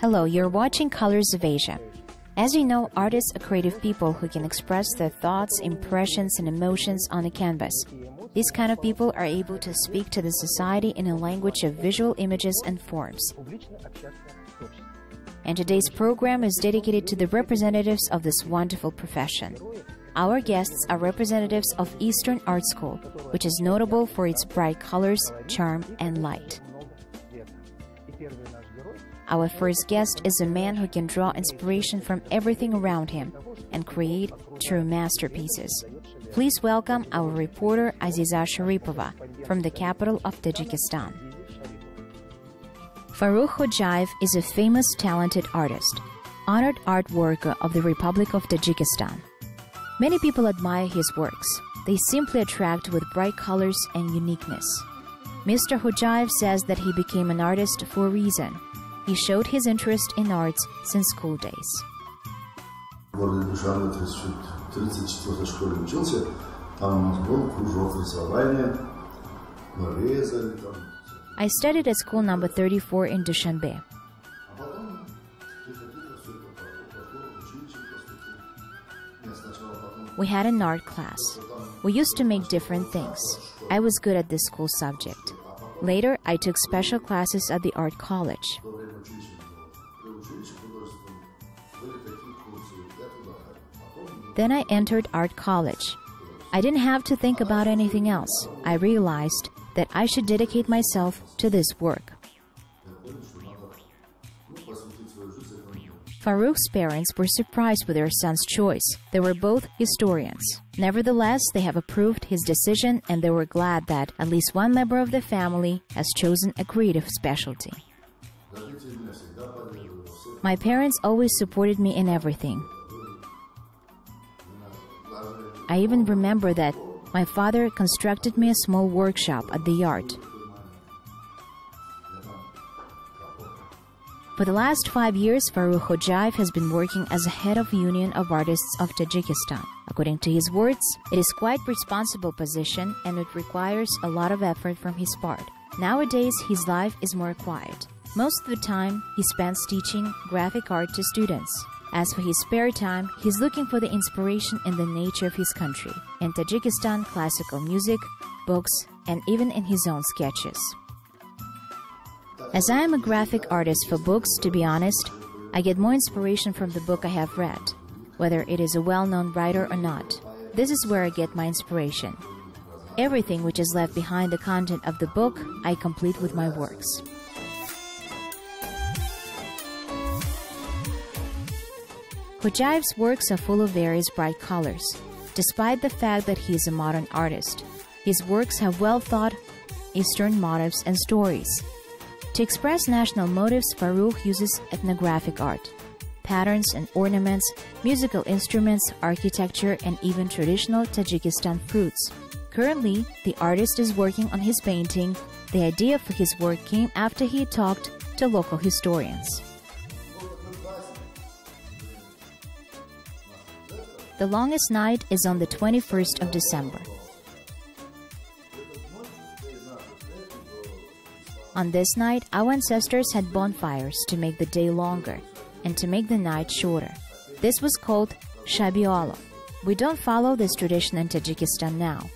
Hello, you're watching Colors of Asia. As you know, artists are creative people who can express their thoughts, impressions, and emotions on a canvas. These kind of people are able to speak to the society in a language of visual images and forms. And today's program is dedicated to the representatives of this wonderful profession. Our guests are representatives of Eastern Art School, which is notable for its bright colors, charm, and light. Our first guest is a man who can draw inspiration from everything around him and create true masterpieces. Please welcome our reporter Aziza Sharipova from the capital of Tajikistan. Farrukh Hojayev is a famous, talented artist, honored art worker of the Republic of Tajikistan. Many people admire his works. They simply attract with bright colors and uniqueness. Mr. Hojayev says that he became an artist for a reason. He showed his interest in arts since school days. I studied at school number 34 in Dushanbe. We had an art class. We used to make different things. I was good at this school subject. Later, I took special classes at the art college. Then I entered art college. I didn't have to think about anything else. I realized that I should dedicate myself to this work. Farrukh's parents were surprised with their son's choice. They were both historians. Nevertheless, they have approved his decision and they were glad that at least one member of the family has chosen a creative specialty. My parents always supported me in everything. I even remember that my father constructed me a small workshop at the yard. For the last 5 years, Farrukh Hojayev has been working as a head of Union of Artists of Tajikistan. According to his words, it is quite a responsible position and it requires a lot of effort from his part. Nowadays, his life is more quiet. Most of the time, he spends teaching graphic art to students. As for his spare time, he's looking for the inspiration in the nature of his country, in Tajikistan, classical music, books, and even in his own sketches. As I am a graphic artist for books, to be honest, I get more inspiration from the book I have read, whether it is a well-known writer or not. This is where I get my inspiration. Everything which is left behind the content of the book, I complete with my works. Hojayev's works are full of various bright colors. Despite the fact that he is a modern artist, his works have well-thought Eastern motifs and stories. To express national motifs, Farrukh uses ethnographic art. Patterns and ornaments, musical instruments, architecture, and even traditional Tajikistan fruits. Currently, the artist is working on his painting. The idea for his work came after he talked to local historians. The longest night is on the 21st of December. On this night, our ancestors had bonfires to make the day longer and to make the night shorter. This was called Shabialo. We don't follow this tradition in Tajikistan now.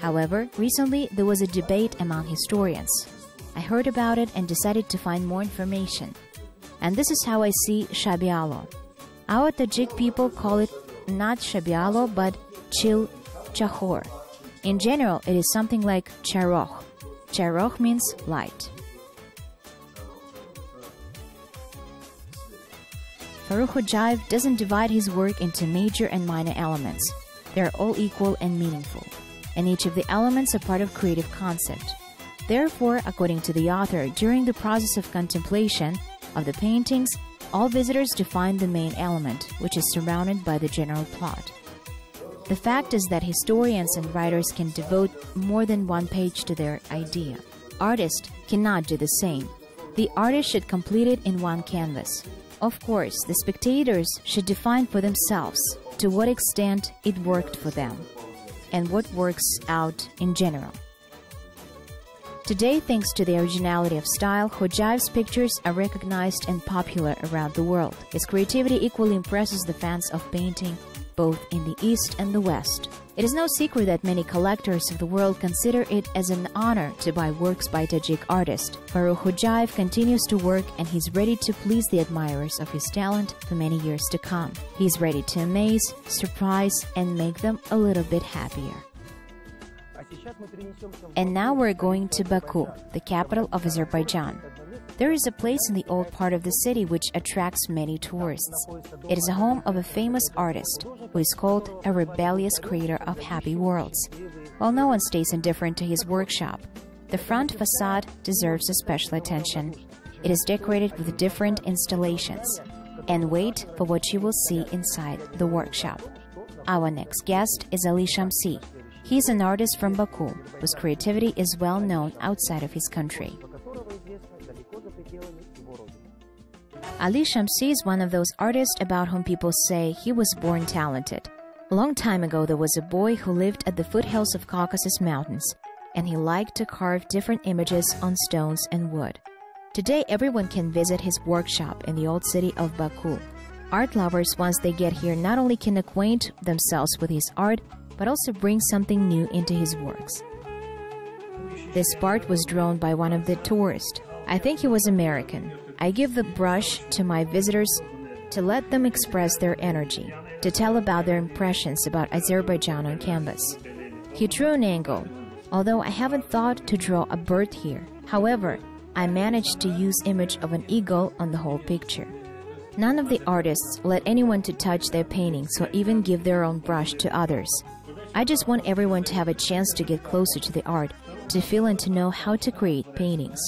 However, recently there was a debate among historians. I heard about it and decided to find more information. And this is how I see Shabialo. Our Tajik people call it not Shabialo but Chil Chahor. In general, it is something like Charokh. Charokh means light. Farrukh Hojayev doesn't divide his work into major and minor elements. They are all equal and meaningful, and each of the elements are part of creative concept. Therefore, according to the author, during the process of contemplation of the paintings, all visitors define the main element, which is surrounded by the general plot. The fact is that historians and writers can devote more than one page to their idea. Artists cannot do the same. The artist should complete it in one canvas. Of course, the spectators should define for themselves to what extent it worked for them and what works out in general. Today, thanks to the originality of style, Khojayev's pictures are recognized and popular around the world. His creativity equally impresses the fans of painting, both in the East and the West. It is no secret that many collectors of the world consider it as an honor to buy works by Tajik artist. Farukh Khojayev continues to work and he's ready to please the admirers of his talent for many years to come. He's ready to amaze, surprise, and make them a little bit happier. And now we're going to Baku, the capital of Azerbaijan. There is a place in the old part of the city which attracts many tourists. It is a home of a famous artist who is called a rebellious creator of happy worlds. While no one stays indifferent to his workshop, the front facade deserves a special attention. It is decorated with different installations. And wait for what you will see inside the workshop. Our next guest is Ali Shamsi. He's an artist from Baku, whose creativity is well known outside of his country. Ali Shamsi is one of those artists about whom people say he was born talented. A long time ago, there was a boy who lived at the foothills of Caucasus Mountains, and he liked to carve different images on stones and wood. Today, everyone can visit his workshop in the old city of Baku. Art lovers, once they get here, not only can acquaint themselves with his art, but also bring something new into his works. This part was drawn by one of the tourists. I think he was American. I give the brush to my visitors to let them express their energy, to tell about their impressions about Azerbaijan on canvas. He drew an angle, although I haven't thought to draw a bird here. However, I managed to use image of an eagle on the whole picture. None of the artists let anyone to touch their paintings or even give their own brush to others. I just want everyone to have a chance to get closer to the art, to feel and to know how to create paintings.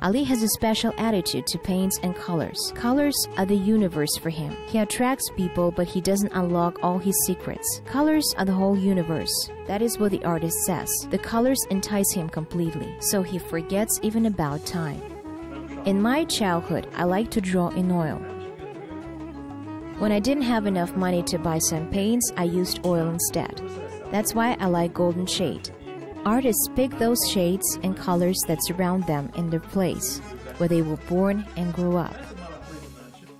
Ali has a special attitude to paints and colors. Colors are the universe for him. He attracts people, but he doesn't unlock all his secrets. Colors are the whole universe. That is what the artist says. The colors entice him completely, so he forgets even about time. In my childhood, I liked to draw in oil. When I didn't have enough money to buy some paints, I used oil instead. That's why I like golden shade. Artists pick those shades and colors that surround them in their place, where they were born and grew up.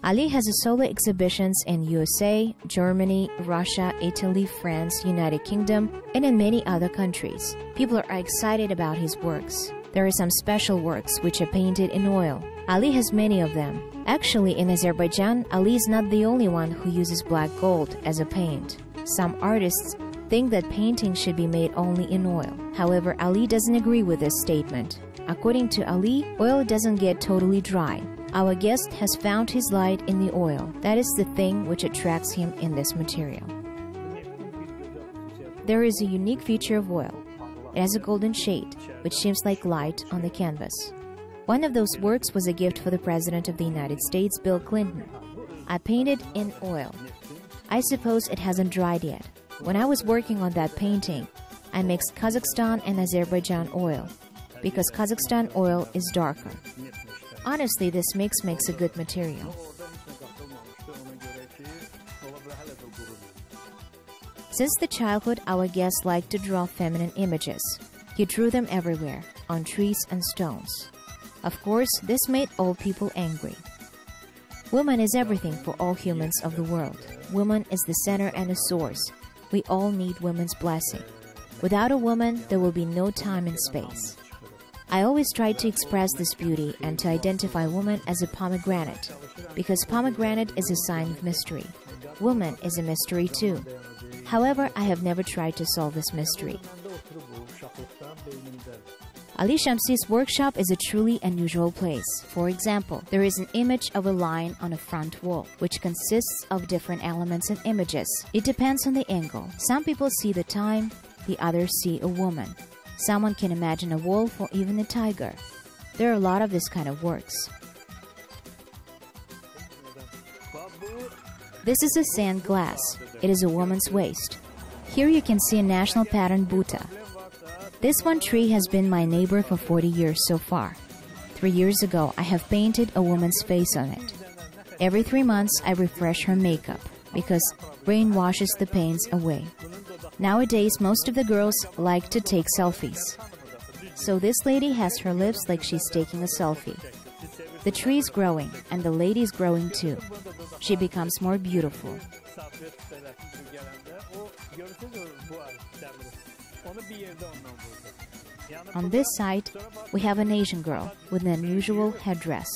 Ali has a solo exhibitions in USA, Germany, Russia, Italy, France, United Kingdom, and in many other countries. People are excited about his works. There are some special works which are painted in oil. Ali has many of them. Actually, in Azerbaijan, Ali is not the only one who uses black gold as a paint. Some artists think that painting should be made only in oil. However, Ali doesn't agree with this statement. According to Ali, oil doesn't get totally dry. Our guest has found his light in the oil. That is the thing which attracts him in this material. There is a unique feature of oil. It has a golden shade, which seems like light on the canvas. One of those works was a gift for the President of the United States, Bill Clinton. I painted in oil. I suppose it hasn't dried yet. When I was working on that painting, I mixed Kazakhstan and Azerbaijan oil, because Kazakhstan oil is darker. Honestly, this mix makes a good material. Since the childhood, our guest liked to draw feminine images. He drew them everywhere, on trees and stones. Of course, this made old people angry. Woman is everything for all humans of the world. Woman is the center and the source. We all need women's blessing. Without a woman, there will be no time and space. I always try to express this beauty and to identify woman as a pomegranate, because pomegranate is a sign of mystery. Woman is a mystery too. However, I have never tried to solve this mystery. Ali Shamsi's workshop is a truly unusual place. For example, there is an image of a lion on a front wall, which consists of different elements and images. It depends on the angle. Some people see the time, the others see a woman. Someone can imagine a wolf or even a tiger. There are a lot of this kind of works. This is a sand glass. It is a woman's waist. Here you can see a national pattern Bhuta. This one tree has been my neighbor for 40 years so far. 3 years ago, I have painted a woman's face on it. Every 3 months, I refresh her makeup, because rain washes the paints away. Nowadays, most of the girls like to take selfies. So this lady has her lips like she's taking a selfie. The tree is growing, and the lady is growing too. She becomes more beautiful. On this side, we have an Asian girl with an unusual headdress.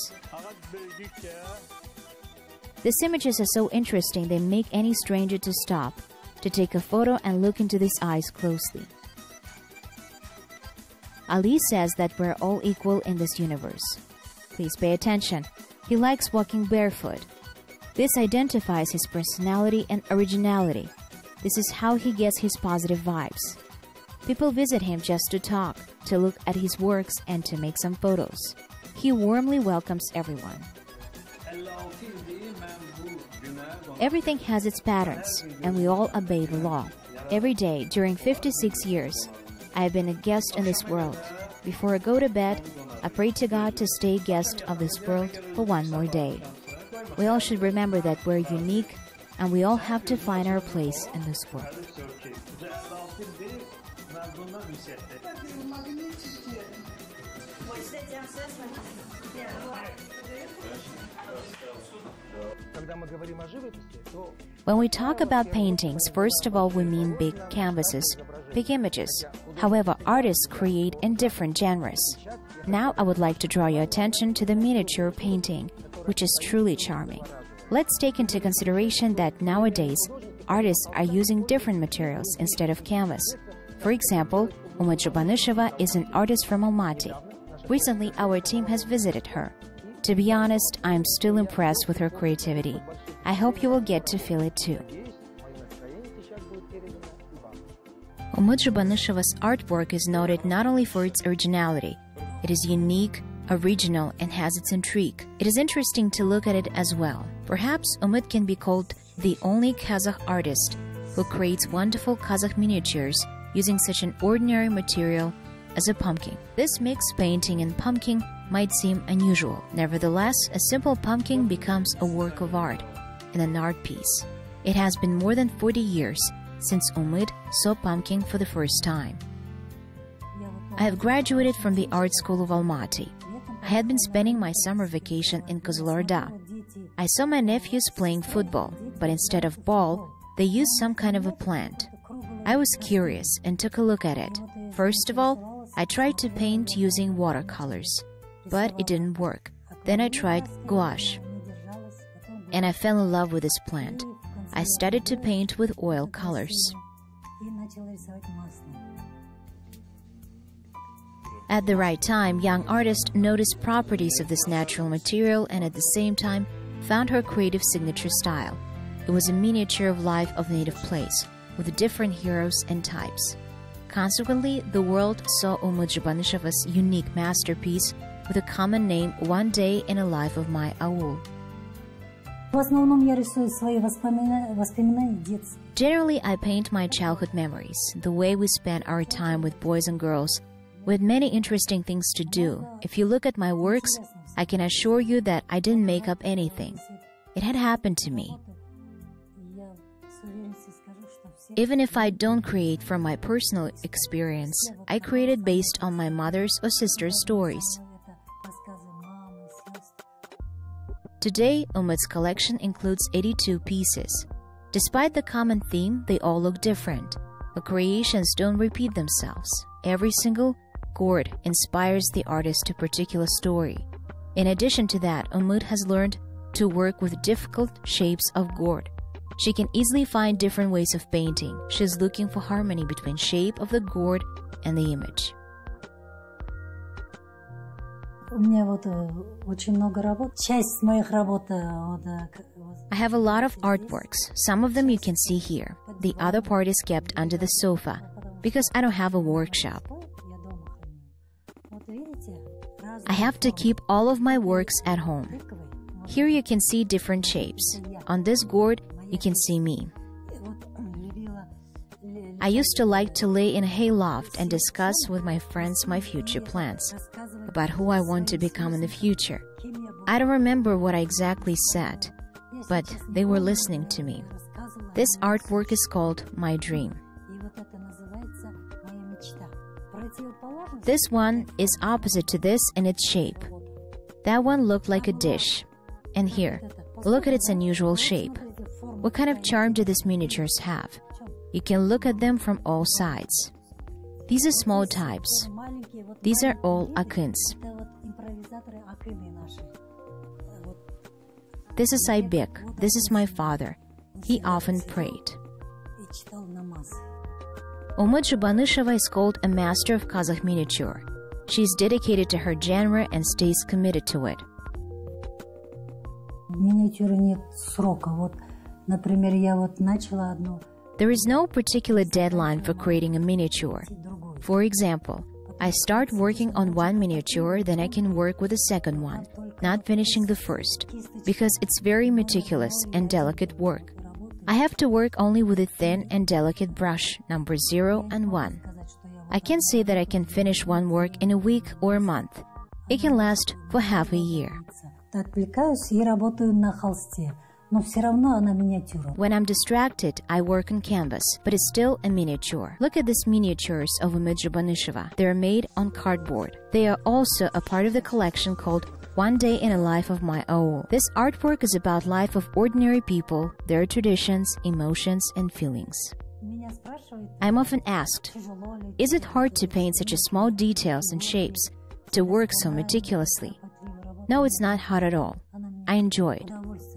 These images are so interesting they make any stranger to stop, to take a photo and look into these eyes closely. Ali says that we're all equal in this universe. Please pay attention. He likes walking barefoot. This identifies his personality and originality. This is how he gets his positive vibes. People visit him just to talk, to look at his works, and to make some photos. He warmly welcomes everyone. Everything has its patterns, and we all obey the law. Every day, during 56 years, I have been a guest in this world. Before I go to bed, I pray to God to stay guest of this world for one more day. We all should remember that we're unique, and we all have to find our place in this world. When we talk about paintings, first of all, we mean big canvases, big images. However, artists create in different genres. Now I would like to draw your attention to the miniature painting, which is truly charming. Let's take into consideration that nowadays, artists are using different materials instead of canvas. For example, Umut Zhubanisheva is an artist from Almaty. Recently, our team has visited her. To be honest, I'm still impressed with her creativity. I hope you will get to feel it too. Umut Zhubanisheva's artwork is noted not only for its originality. It is unique, original, and has its intrigue. It is interesting to look at it as well. Perhaps Umut can be called the only Kazakh artist who creates wonderful Kazakh miniatures using such an ordinary material as a pumpkin. This mixed painting and pumpkin might seem unusual. Nevertheless, a simple pumpkin becomes a work of art and an art piece. It has been more than 40 years since Umut saw pumpkin for the first time. I have graduated from the art school of Almaty. I had been spending my summer vacation in Kozlorda. I saw my nephews playing football, but instead of ball, they used some kind of a plant. I was curious and took a look at it. First of all, I tried to paint using watercolors, but it didn't work. Then I tried gouache, and I fell in love with this plant. I started to paint with oil colors. At the right time, young artist noticed properties of this natural material and at the same time found her creative signature style. It was a miniature of life of native place, with different heroes and types. Consequently, the world saw Umut Zhubanisheva's unique masterpiece with a common name, One Day in a Life of My Aul. Generally, I paint my childhood memories, the way we spent our time with boys and girls, with many interesting things to do. If you look at my works, I can assure you that I didn't make up anything. It had happened to me. Even if I don't create from my personal experience, I created based on my mother's or sister's stories. Today, Umut's collection includes 82 pieces. Despite the common theme, they all look different. The creations don't repeat themselves. Every single gourd inspires the artist to a particular story. In addition to that, Umut has learned to work with difficult shapes of gourd. She can easily find different ways of painting. She's looking for harmony between shape of the gourd and the image. I have a lot of artworks. Some of them you can see here. The other part is kept under the sofa because I don't have a workshop. I have to keep all of my works at home. Here you can see different shapes. On this gourd, you can see me. I used to like to lay in a hayloft and discuss with my friends my future plans, about who I want to become in the future. I don't remember what I exactly said, but they were listening to me. This artwork is called My Dream. This one is opposite to this in its shape. That one looked like a dish. And here, look at its unusual shape. What kind of charm do these miniatures have? You can look at them from all sides. These are small types. These are all akins. This is Jibek. This is my father. He often prayed. Umut Zhubanisheva is called a master of Kazakh miniature. She is dedicated to her genre and stays committed to it. There is no particular deadline for creating a miniature. For example, I start working on one miniature, then I can work with the second one, not finishing the first, because it's very meticulous and delicate work. I have to work only with a thin and delicate brush, number 0 and 1. I can't say that I can finish one work in a week or a month. It can last for half a year. When I'm distracted, I work on canvas, but it's still a miniature. Look at these miniatures of Umut Zhubanisheva. They are made on cardboard. They are also a part of the collection called One Day in a Life of My Own. This artwork is about life of ordinary people, their traditions, emotions, and feelings. I'm often asked, is it hard to paint such small details and shapes, to work so meticulously? No, it's not hard at all. I enjoy it.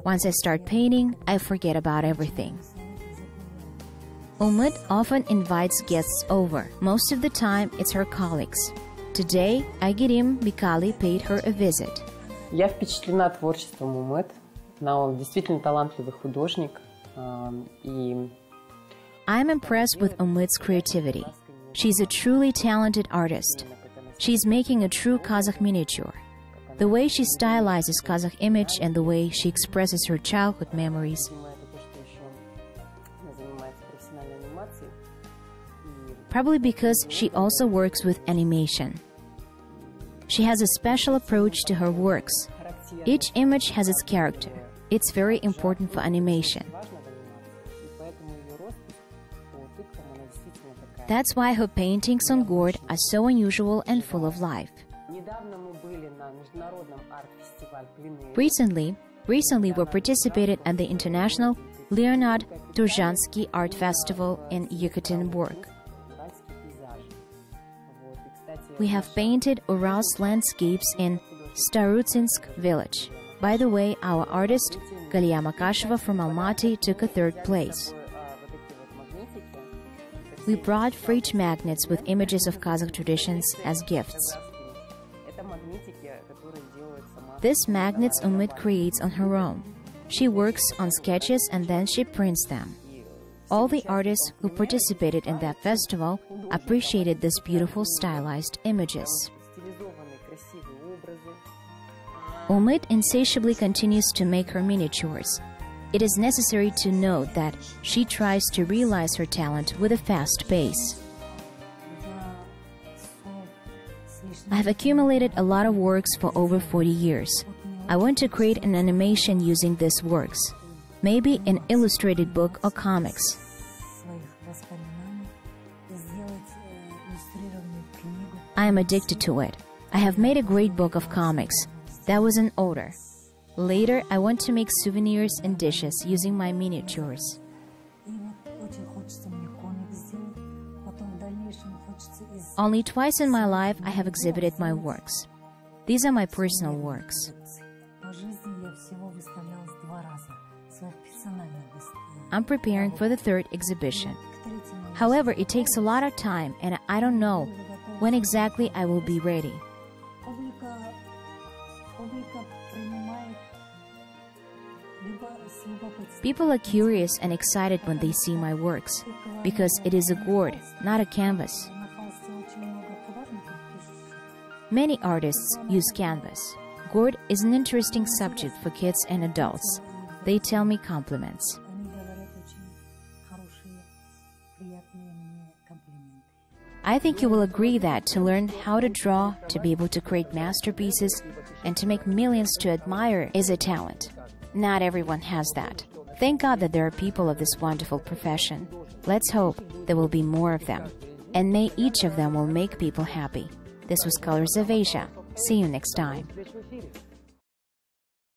Once I start painting, I forget about everything. Umut often invites guests over. Most of the time, it's her colleagues. Today, Aigirim Bikali paid her a visit. Я впечатлена творчеством Умет. Она действительно талантливый художник. I'm impressed with Umut's creativity. She's a truly talented artist. She's making a true Kazakh miniature. The way she stylizes Kazakh image and the way she expresses her childhood memories. Probably because she also works with animation. She has a special approach to her works. Each image has its character. It's very important for animation. That's why her paintings on gourd are so unusual and full of life. Recently we participated at the International Leonard Turzhansky Art Festival in Yekaterinburg. We have painted Ural's landscapes in Starutsinsk village. By the way, our artist, Galia Makasheva from Almaty, took a third place. We brought fridge magnets with images of Kazakh traditions as gifts. These magnets Umut creates on her own. She works on sketches and then she prints them. All the artists who participated in that festival appreciated these beautiful stylized images. Umut insatiably continues to make her miniatures. It is necessary to note that she tries to realize her talent with a fast pace. I have accumulated a lot of works for over 40 years. I want to create an animation using these works, maybe an illustrated book or comics. I am addicted to it. I have made a great book of comics. That was an order. Later, I want to make souvenirs and dishes using my miniatures. Only twice in my life I have exhibited my works. These are my personal works. I'm preparing for the third exhibition. However, it takes a lot of time and I don't know when exactly I will be ready. People are curious and excited when they see my works, because it is a gourd, not a canvas. Many artists use canvas. Gourd is an interesting subject for kids and adults. They tell me compliments. I think you will agree that to learn how to draw, to be able to create masterpieces, and to make millions to admire is a talent. Not everyone has that. Thank God that there are people of this wonderful profession. Let's hope there will be more of them. and may each of them will make people happy. This was Colors of Asia. See you next time.